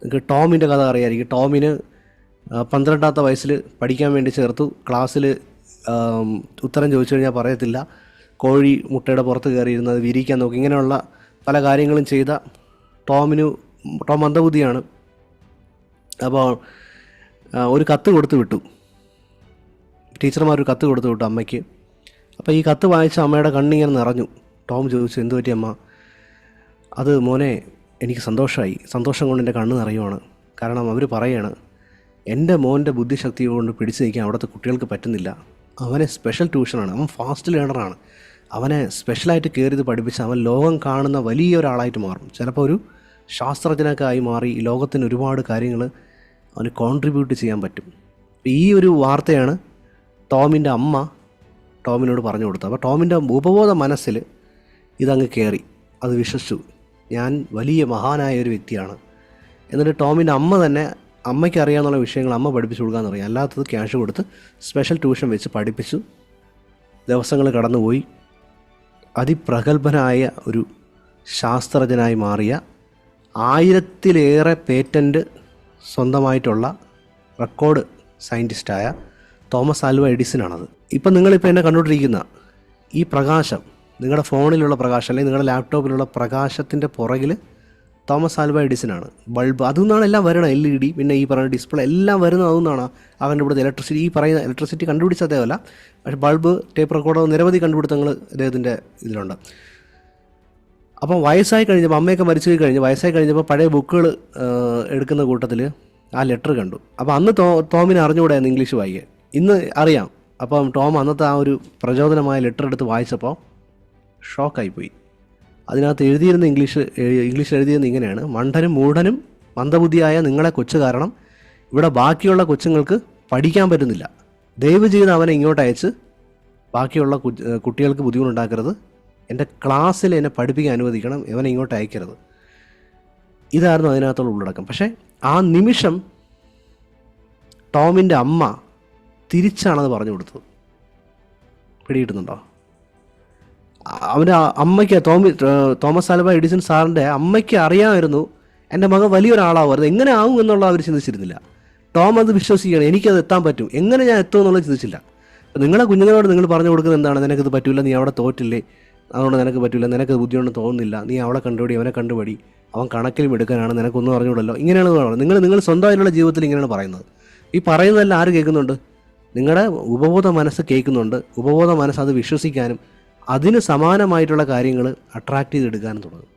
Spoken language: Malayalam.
നിങ്ങൾക്ക് ടോമിൻ്റെ കഥ അറിയാമായിരിക്കും. ടോമിന് 12ാമത്തെ വയസ്സിൽ പഠിക്കാൻ വേണ്ടി ചേർത്തു. ക്ലാസ്സിൽ ഉത്തരം ചോദിച്ചു കഴിഞ്ഞാൽ പറയത്തില്ല. കോഴി മുട്ടയുടെ പുറത്ത് കയറിയിരുന്നത് വിരിക്കാൻ നോക്കി. ഇങ്ങനെയുള്ള പല കാര്യങ്ങളും ചെയ്ത ടോം മന്ദബുദ്ധിയാണ്. അപ്പോൾ ഒരു കത്ത് കൊടുത്തു വിട്ടു, ടീച്ചർമാർ ഒരു കത്ത് കൊടുത്തു വിട്ടു അമ്മയ്ക്ക്. അപ്പോൾ ഈ കത്ത് വായിച്ച അമ്മയുടെ കണ്ണിങ്ങനെ നിറഞ്ഞു. ടോം ചോദിച്ചു, എന്തു പറ്റി അമ്മ? അത് മോനെ, എനിക്ക് സന്തോഷമായി, സന്തോഷം കൊണ്ട് എൻ്റെ കണ്ണ് നിറയുവാണ്. കാരണം അവർ പറയാണ്, എൻ്റെ മോൻ്റെ ബുദ്ധിശക്തി കൊണ്ട് പിടിച്ചു നിൽക്കാൻ അവിടുത്തെ കുട്ടികൾക്ക് പറ്റുന്നില്ല. അവനെ സ്പെഷ്യൽ ട്യൂഷനാണ്, അവൻ ഫാസ്റ്റ് ലേണറാണ്. അവനെ സ്പെഷ്യലായിട്ട് കയറിയത് പഠിപ്പിച്ച് അവൻ ലോകം കാണുന്ന വലിയൊരാളായിട്ട് മാറും. ചിലപ്പോൾ ഒരു ശാസ്ത്രജ്ഞനൊക്കെ ആയി മാറി ലോകത്തിന് ഒരുപാട് കാര്യങ്ങൾ അവന് കോൺട്രിബ്യൂട്ട് ചെയ്യാൻ പറ്റും. ഈ ഒരു വാർത്തയാണ് ടോമിൻ്റെ അമ്മ ടോമിനോട് പറഞ്ഞു കൊടുത്തത്. അപ്പോൾ ടോമിൻ്റെ ഉപബോധ മനസ്സിൽ ഇതങ്ങ് കയറി, അത് വിശ്വസിച്ചു, ഞാൻ വലിയ മഹാനായ ഒരു വ്യക്തിയാണ്. എന്നിട്ട് ടോമിൻ്റെ അമ്മ തന്നെ, അമ്മയ്ക്ക് അറിയാവുന്ന വിഷയങ്ങൾ അമ്മ പഠിപ്പിച്ചു കൊടുക്കാമെന്നറിയാം, അല്ലാത്തത് ക്യാഷ് കൊടുത്ത് സ്പെഷ്യൽ ട്യൂഷൻ വെച്ച് പഠിപ്പിച്ചു. ദിവസങ്ങൾ കടന്നുപോയി. അതിപ്രഗത്ഭനായ ഒരു ശാസ്ത്രജ്ഞനായി മാറിയ 1000-ലേറെ പേറ്റൻറ്റ് സ്വന്തമായിട്ടുള്ള റെക്കോർഡ് സയൻറ്റിസ്റ്റായ തോമസ് ആൽവ എഡിസനാണത്. ഇപ്പം നിങ്ങളിപ്പോൾ എന്നെ കണ്ടുകൊണ്ടിരിക്കുന്ന ഈ പ്രകാശം, നിങ്ങളുടെ ഫോണിലുള്ള പ്രകാശം അല്ലെങ്കിൽ നിങ്ങളുടെ ലാപ്ടോപ്പിലുള്ള പ്രകാശത്തിൻ്റെ പുറകിൽ തോമസ് ആൽവ എഡിസനാണ്. ബൾബ് അതിൽ നിന്നാണ് എല്ലാം വരുന്നത്. LED, പിന്നെ ഈ പറയുന്ന ഡിസ്പ്ലേ എല്ലാം വരുന്നത് അതിൽ നിന്നാണ്. ആ കണ്ടുപിടുത്തം ഇലക്ട്രിസിറ്റി, ഈ പറയുന്ന ഇലക്ട്രിസിറ്റി കണ്ടുപിടിച്ച അദ്ദേഹമല്ല, പക്ഷേ ബൾബ്, ടേപ്പ് റെക്കോർഡർ, നിരവധി കണ്ടുപിടുത്തങ്ങൾ അദ്ദേഹത്തിൻ്റെ ഇതിലുണ്ട്. അപ്പം വയസ്സായി കഴിഞ്ഞപ്പോൾ, അമ്മയൊക്കെ മരിച്ചു വയസ്സായി കഴിഞ്ഞപ്പോൾ പഴയ ബുക്കുകൾ എടുക്കുന്ന കൂട്ടത്തിൽ ആ ലെറ്റർ കണ്ടു. അപ്പോൾ അന്ന് ടോമിന് അറിഞ്ഞുകൂടായിരുന്നു ഇംഗ്ലീഷ് വായിക്കാൻ, ഇന്ന് അറിയാം. അപ്പം ടോം അന്നത്തെ ആ ഒരു പ്രചോദനമായ ലെറ്റർ എടുത്ത് വായിച്ചപ്പോൾ ഷോക്കായിപ്പോയി. അതിനകത്ത് എഴുതിയിരുന്ന ഇംഗ്ലീഷ് എഴുതിയിരുന്ന ഇങ്ങനെയാണ്: മണ്ടനും മൂഢനും മന്ദബുദ്ധിയായ നിങ്ങളെ കൊച്ചു കാരണം ഇവിടെ ബാക്കിയുള്ള കൊച്ചുങ്ങൾക്ക് പഠിക്കാൻ പറ്റുന്നില്ല. ദയവ് ചെയ്ത് അവനെ ഇങ്ങോട്ട് അയച്ച് ബാക്കിയുള്ള കുട്ടികൾക്ക് ബുദ്ധിമുട്ടുണ്ടാക്കരുത്. എൻ്റെ ക്ലാസ്സിൽ എന്നെ പഠിപ്പിക്കാൻ അനുവദിക്കണം, ഇവനെ ഇങ്ങോട്ട് അയക്കരുത്. ഇതായിരുന്നു അതിനകത്തുള്ള ഉള്ളടക്കം. പക്ഷേ ആ നിമിഷം ടോമിൻ്റെ അമ്മ തിരിച്ചാണത് പറഞ്ഞു കൊടുത്തത്. പിടികിട്ടുന്നുണ്ടോ? അവൻ്റെ അമ്മയ്ക്ക്, തോമസ് ആൽവ എഡിസൺ സാറിൻ്റെ അമ്മയ്ക്ക് അറിയാമായിരുന്നു എൻ്റെ മകൻ വലിയൊരാളാവുമായിരുന്നു. എങ്ങനെ ആവും എന്നുള്ള അവർ ചിന്തിച്ചിരുന്നില്ല. ടോം അത് വിശ്വസിക്കുകയാണ്, എനിക്കത് എത്താൻ പറ്റും, എങ്ങനെ ഞാൻ എത്തും എന്നുള്ളത് ചിന്തിച്ചില്ല. നിങ്ങളെ കുഞ്ഞുങ്ങളോട് നിങ്ങൾ പറഞ്ഞു കൊടുക്കുന്നത് എന്താണ്? നിനക്കിത് പറ്റില്ല, നീ അവിടെ തോറ്റില്ലേ, അതുകൊണ്ട് നിനക്ക് പറ്റില്ല, നിനക്ക് ബുദ്ധിയുണ്ടെന്ന് തോന്നുന്നില്ല, നീ അവളെ കണ്ടുപിടി, അവനെ കണ്ടുപിടി, അവൻ കണക്കിലും എടുക്കാനാണ്, നിനക്കൊന്നും അറിഞ്ഞുകൂടല്ലോ. ഇങ്ങനെയാണ് പറയുന്നത്. നിങ്ങൾ സ്വന്തമായിട്ടുള്ള ജീവിതത്തിൽ ഇങ്ങനെയാണ് പറയുന്നത്. ഈ പറയുന്നതെല്ലാം ആര് കേൾക്കുന്നുണ്ട്? നിങ്ങളുടെ ഉപബോധ മനസ്സ് കേൾക്കുന്നുണ്ട്. ഉപബോധ മനസ്സ് അത് വിശ്വസിക്കാനും അതിന് സമാനമായിട്ടുള്ള കാര്യങ്ങൾ അട്രാക്റ്റ് ചെയ്തെടുക്കാനും തുടങ്ങും.